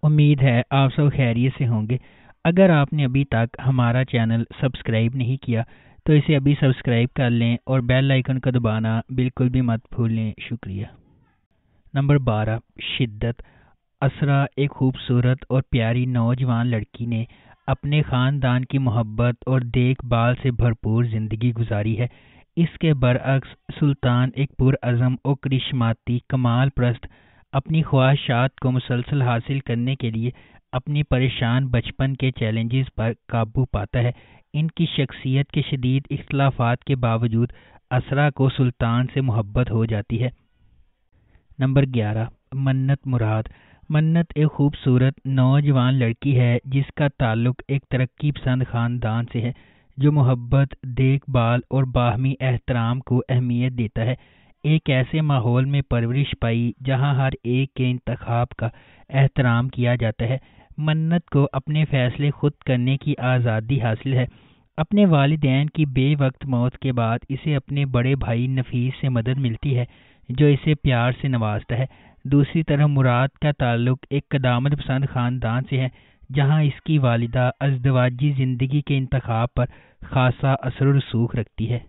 امید ہے آپ سب خیریت سے ہوں گے۔ اگر آپ نے ابھی تک ہمارا چینل سبسکرائب نہیں کیا تو اسے ابھی سبسکرائب کر لیں اور بیل آئیکن کو دبانا بالکل بھی مت بھولیں۔ شکریہ۔ نمبر 12، شدت۔ اسرا ایک خوبصورت اور پیاری نوجوان لڑکی نے اپنے خاندان کی محبت اور دیکھ بھال سے بھرپور زندگی گزاری ہے۔ اس کے برعکس سلطان ایک پرعزم اور کرشماتی کمال پرست اپنی خواہشات کو مسلسل حاصل کرنے کے لیے اپنی پریشان بچپن کے چیلنجز پر قابو پاتا ہے۔ ان کی شخصیت کے شدید اختلافات کے باوجود اسرا کو سلطان سے محبت ہو جاتی ہے۔ نمبر 11، منت مراد۔ منت ایک خوبصورت نوجوان لڑکی ہے جس کا تعلق ایک ترقی پسند خاندان سے ہے جو محبت، دیکھ بھال اور باہمی احترام کو اہمیت دیتا ہے۔ ایک ایسے ماحول میں پرورش پائی جہاں ہر ایک کے انتخاب کا احترام کیا جاتا ہے۔ منت کو اپنے فیصلے خود کرنے کی آزادی حاصل ہے۔ اپنے والدین کی بے وقت موت کے بعد اسے اپنے بڑے بھائی نفیس سے مدد ملتی ہے جو اسے پیار سے نوازتا ہے۔ دوسری طرف مراد کا تعلق ایک قدامت پسند خاندان سے ہے جہاں اس کی والدہ ازدواجی زندگی کے انتخاب پر خاصا اثر و رسوخ رکھتی ہے۔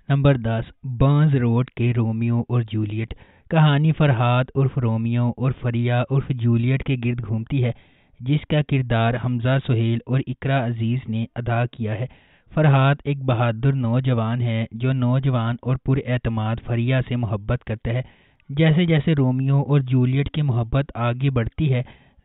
نمبر 10، برنز روڈ کے رومیو اور جولیٹ۔ کہانی فرحاد عرف رومیو اور فریا عرف جولیٹ کے گرد گھومتی ہے جس کا کردار حمزہ سہیل اور اقرا عزیز نے ادا کیا ہے۔ فرحاد ایک بہادر نوجوان ہے جو نوجوان اور پر اعتماد فریا سے محبت کرتا ہے۔ جیسے جیسے رومیو اور جولیٹ کی محبت آگے بڑھتی ہے،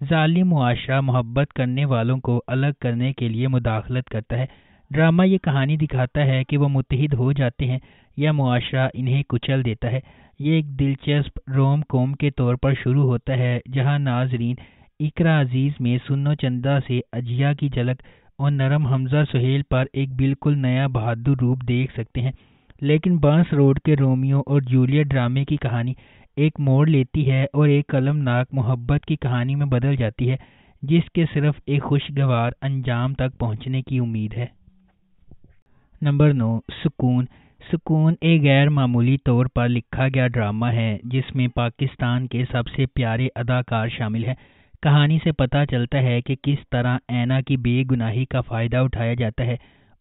ظالم معاشرہ محبت کرنے والوں کو الگ کرنے کے لیے مداخلت کرتا ہے۔ ڈرامہ یہ کہانی دکھاتا ہے کہ وہ متحد ہو جاتے ہیں یا معاشرہ انہیں کچل دیتا ہے۔ یہ ایک دلچسپ روم کوم کے طور پر شروع ہوتا ہے جہاں ناظرین اقرا عزیز میں سنو چندہ سے اجیا کی جھلک اور نرم حمزہ سہیل پر ایک بالکل نیا بہادر روپ دیکھ سکتے ہیں۔ لیکن برنز روڈ کے رومیو اور جولیٹ ڈرامے کی کہانی ایک موڑ لیتی ہے اور ایک المناک محبت کی کہانی میں بدل جاتی ہے جس کے صرف ایک خوشگوار انجام تک پہنچنے کی امید ہے۔ نمبر 9، سکون۔ سکون ایک غیر معمولی طور پر لکھا گیا ڈرامہ ہے جس میں پاکستان کے سب سے پیارے اداکار شامل ہیں۔ کہانی سے پتہ چلتا ہے کہ کس طرح اینا کی بے گناہی کا فائدہ اٹھایا جاتا ہے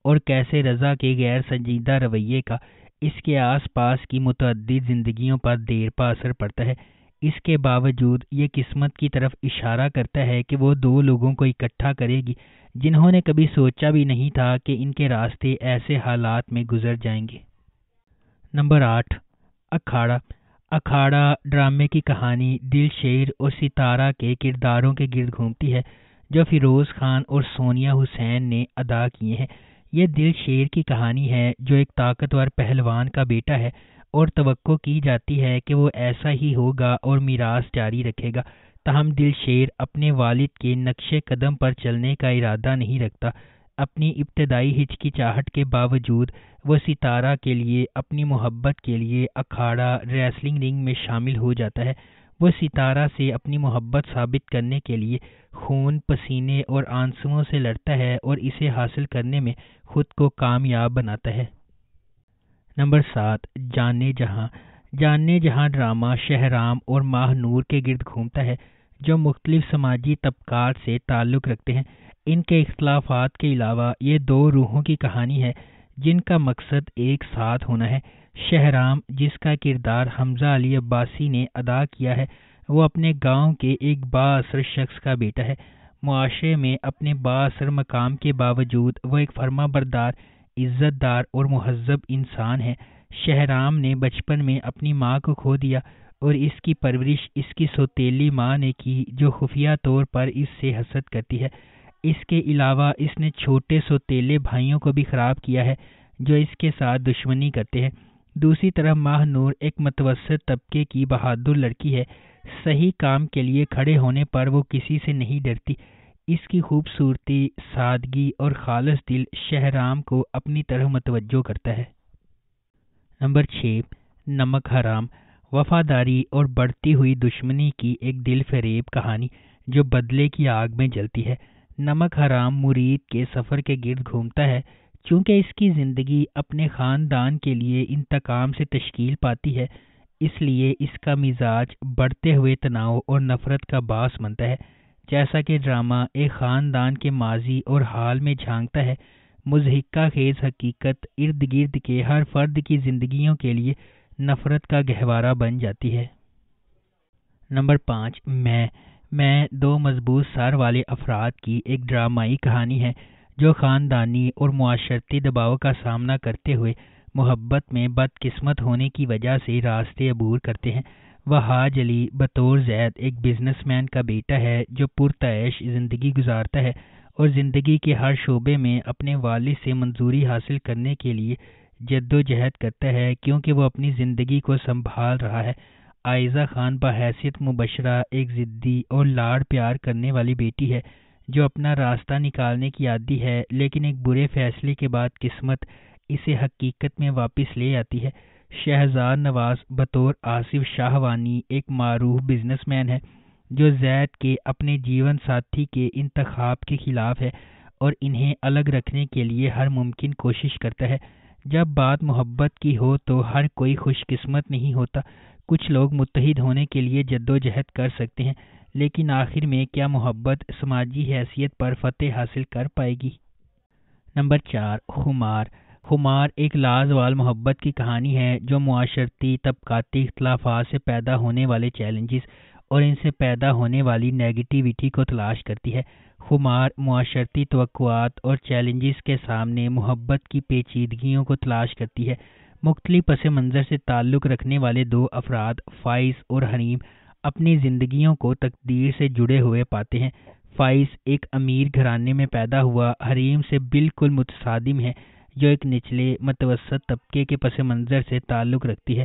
اور کیسے رضا کے غیر سنجیدہ رویے کا اس کے آس پاس کی متعدد زندگیوں پر دیر پا اثر پڑتا ہے۔ اس کے باوجود یہ قسمت کی طرف اشارہ کرتا ہے کہ وہ دو لوگوں کو اکٹھا کرے گی جنہوں نے کبھی سوچا بھی نہیں تھا کہ ان کے راستے ایسے حالات میں گزر جائیں گے۔ نمبر 8، اکھاڑا۔ اکھاڑا ڈرامے کی کہانی دل شیر اور ستارہ کے کرداروں کے گرد گھومتی ہے جو فیروز خان اور سونیا حسین نے ادا کیے ہیں۔ یہ دل شیر کی کہانی ہے جو ایک طاقتور پہلوان کا بیٹا ہے اور توقع کی جاتی ہے کہ وہ ایسا ہی ہوگا اور میراث جاری رکھے گا۔ تاہم دل شیر اپنے والد کے نقش قدم پر چلنے کا ارادہ نہیں رکھتا۔ اپنی ابتدائی ہچکچاہٹ کے باوجود وہ ستارہ کے لیے اپنی محبت کے لیے اکھاڑا ریسلنگ رنگ میں شامل ہو جاتا ہے۔ وہ ستارہ سے اپنی محبت ثابت کرنے کے لیے خون، پسینے اور آنسوؤں سے لڑتا ہے اور اسے حاصل کرنے میں خود کو کامیاب بناتا ہے۔ نمبر 7، جانے جہاں۔ جانے جہاں ڈرامہ شہرام اور ماہ نور کے گرد گھومتا ہے جو مختلف سماجی طبقات سے تعلق رکھتے ہیں۔ ان کے اختلافات کے علاوہ یہ دو روحوں کی کہانی ہے جن کا مقصد ایک ساتھ ہونا ہے۔ شہرام، جس کا کردار حمزہ علی عباسی نے ادا کیا ہے، وہ اپنے گاؤں کے ایک بااثر شخص کا بیٹا ہے۔ معاشرے میں اپنے بااثر مقام کے باوجود وہ ایک فرما بردار، عزت دار اور مہذب انسان ہے۔ شہرام نے بچپن میں اپنی ماں کو کھو دیا اور اس کی پرورش اس کی سوتیلی ماں نے کی جو خفیہ طور پر اس سے حسد کرتی ہے۔ اس کے علاوہ اس نے چھوٹے سوتیلے بھائیوں کو بھی خراب کیا ہے جو اس کے ساتھ دشمنی کرتے ہیں۔ دوسری طرف ماہ نور ایک متوسط طبقے کی بہادر لڑکی ہے۔ صحیح کام کے لیے کھڑے ہونے پر وہ کسی سے نہیں ڈرتی۔ اس کی خوبصورتی، سادگی اور خالص دل شہرام کو اپنی طرف متوجہ کرتا ہے۔ نمبر 6، نمک حرام۔ وفاداری اور بڑھتی ہوئی دشمنی کی ایک دل فریب کہانی جو بدلے کی آگ میں جلتی ہے۔ نمک حرام مرید کے سفر کے گرد گھومتا ہے۔ چونکہ اس کی زندگی اپنے خاندان کے لیے انتقام سے تشکیل پاتی ہے، اس لیے اس کا مزاج بڑھتے ہوئے تناؤ اور نفرت کا باعث بنتا ہے۔ جیسا کہ ڈرامہ ایک خاندان کے ماضی اور حال میں جھانکتا ہے، مضحکہ خیز حقیقت ارد گرد کے ہر فرد کی زندگیوں کے لیے نفرت کا گہوارہ بن جاتی ہے۔ نمبر 5، میں دو مضبوط سر والے افراد کی ایک ڈرامائی کہانی ہے جو خاندانی اور معاشرتی دباؤ کا سامنا کرتے ہوئے محبت میں بدقسمت ہونے کی وجہ سے راستے عبور کرتے ہیں۔ وہاج علی بطور زید ایک بزنس مین کا بیٹا ہے جو پرتعیش زندگی گزارتا ہے اور زندگی کے ہر شعبے میں اپنے والد سے منظوری حاصل کرنے کے لیے جدوجہد کرتا ہے کیونکہ وہ اپنی زندگی کو سنبھال رہا ہے۔ عائزہ خان بحیثیت مبشرہ ایک ضدی اور لاڑ پیار کرنے والی بیٹی ہے جو اپنا راستہ نکالنے کی عادی ہے، لیکن ایک برے فیصلے کے بعد قسمت اسے حقیقت میں واپس لے آتی ہے۔ شہزاد نواز بطور آصف شاہوانی ایک معروف بزنس مین ہے جو زید کے اپنے جیون ساتھی کے انتخاب کے خلاف ہے اور انہیں الگ رکھنے کے لیے ہر ممکن کوشش کرتا ہے۔ جب بات محبت کی ہو تو ہر کوئی خوش قسمت نہیں ہوتا۔ کچھ لوگ متحد ہونے کے لیے جدوجہد کر سکتے ہیں، لیکن آخر میں کیا محبت سماجی حیثیت پر فتح حاصل کر پائے گی؟ نمبر 4، خمار ایک لازوال محبت کی کہانی ہے جو معاشرتی طبقاتی اختلافات سے پیدا ہونے والے چیلنجز اور ان سے پیدا ہونے والی نیگیٹیوٹی کو تلاش کرتی ہے۔ خمار معاشرتی توقعات اور چیلنجز کے سامنے محبت کی پیچیدگیوں کو تلاش کرتی ہے۔ مختلف پس منظر سے تعلق رکھنے والے دو افراد فائز اور حریم اپنی زندگیوں کو تقدیر سے جڑے ہوئے پاتے ہیں۔ فائز ایک امیر گھرانے میں پیدا ہوا حریم سے بالکل متصادم ہے جو ایک نچلے متوسط طبقے کے پس منظر سے تعلق رکھتی ہے۔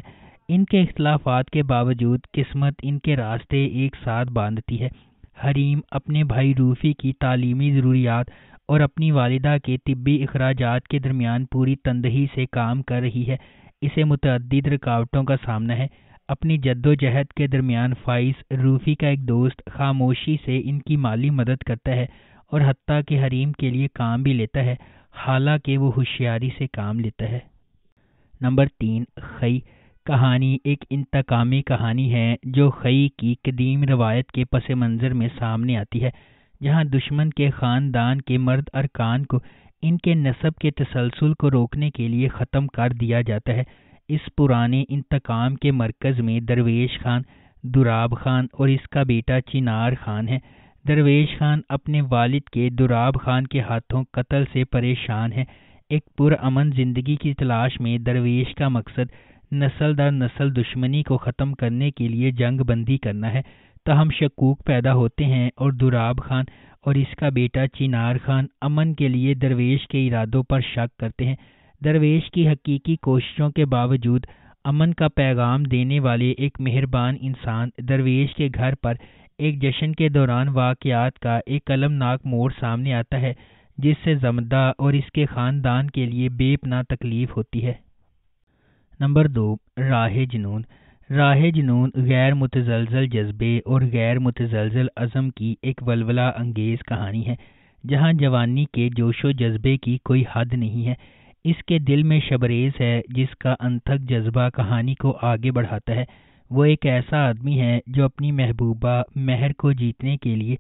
ان کے اختلافات کے باوجود قسمت ان کے راستے ایک ساتھ باندھتی ہے۔ حریم اپنے بھائی روفی کی تعلیمی ضروریات اور اپنی والدہ کے طبی اخراجات کے درمیان پوری تندہی سے کام کر رہی ہے۔ اسے متعدد رکاوٹوں کا سامنا ہے۔ اپنی جدوجہد کے درمیان فائز روفی کا ایک دوست خاموشی سے ان کی مالی مدد کرتا ہے اور حتیٰ کہ حریم کے لیے کام بھی لیتا ہے، حالانکہ وہ ہوشیاری سے کام لیتا ہے۔ نمبر 3، خی کہانی ایک انتقامی کہانی ہے جو خی کی قدیم روایت کے پس منظر میں سامنے آتی ہے، جہاں دشمن کے خاندان کے مرد ارکان کو ان کے نسب کے تسلسل کو روکنے کے لیے ختم کر دیا جاتا ہے۔ اس پرانے انتقام کے مرکز میں درویش خان، دراب خان اور اس کا بیٹا چنار خان ہے۔ درویش خان اپنے والد کے دراب خان کے ہاتھوں قتل سے پریشان ہے۔ ایک پرامن زندگی کی تلاش میں درویش کا مقصد نسل در نسل دشمنی کو ختم کرنے کے لیے جنگ بندی کرنا ہے۔ تاہم شکوک پیدا ہوتے ہیں اور دراب خان اور اس کا بیٹا چنار خان امن کے لیے درویش کے ارادوں پر شک کرتے ہیں۔ درویش کی حقیقی کوششوں کے باوجود امن کا پیغام دینے والے ایک مہربان انسان درویش کے گھر پر ایک جشن کے دوران واقعات کا ایک المناک موڑ سامنے آتا ہے جس سے زمدہ اور اس کے خاندان کے لیے بے پناہ تکلیف ہوتی ہے۔ نمبر 2، راہ جنون غیر متزلزل جذبے اور غیر متزلزل عزم کی ایک ولولہ انگیز کہانی ہے جہاں جوانی کے جوش و جذبے کی کوئی حد نہیں ہے۔ اس کے دل میں شبریز ہے جس کا انتھک جذبہ کہانی کو آگے بڑھاتا ہے۔ وہ ایک ایسا آدمی ہے جو اپنی محبوبہ مہر کو جیتنے کے لیے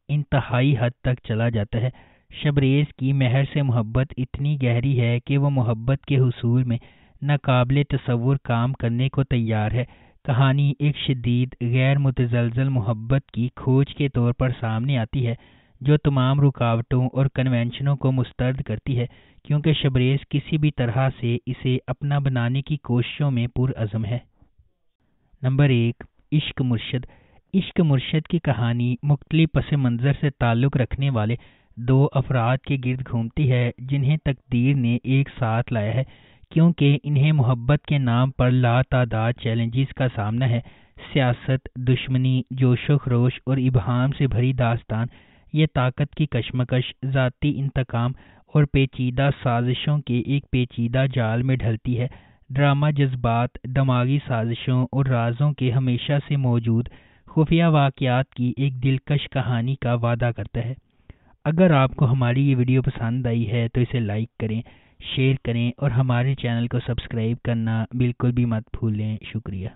انتہائی حد تک چلا جاتا ہے۔ شبریز کی مہر سے محبت اتنی گہری ہے کہ وہ محبت کے حصول میں ناقابل تصور کام کرنے کو تیار ہے۔ کہانی ایک شدید غیر متزلزل محبت کی کھوج کے طور پر سامنے آتی ہے جو تمام رکاوٹوں اور کنونشنوں کو مسترد کرتی ہے کیونکہ شبریز کسی بھی طرح سے اسے اپنا بنانے کی کوششوں میں پرعزم ہے۔ نمبر 1، عشق مرشد کی کہانی مختلف پس منظر سے تعلق رکھنے والے دو افراد کے گرد گھومتی ہے جنہیں تقدیر نے ایک ساتھ لایا ہے کیونکہ انہیں محبت کے نام پر لاتعداد چیلنجز کا سامنا ہے۔ سیاست، دشمنی، جوش و خروش اور ابہام سے بھری داستان یہ طاقت کی کشمکش، ذاتی انتقام اور پیچیدہ سازشوں کے ایک پیچیدہ جال میں ڈھلتی ہے۔ ڈرامہ جذبات، دماغی سازشوں اور رازوں کے ہمیشہ سے موجود خفیہ واقعات کی ایک دلکش کہانی کا وعدہ کرتا ہے۔ اگر آپ کو ہماری یہ ویڈیو پسند آئی ہے تو اسے لائک کریں، شیئر کریں اور ہمارے چینل کو سبسکرائب کرنا بالکل بھی مت بھولیں۔ شکریہ۔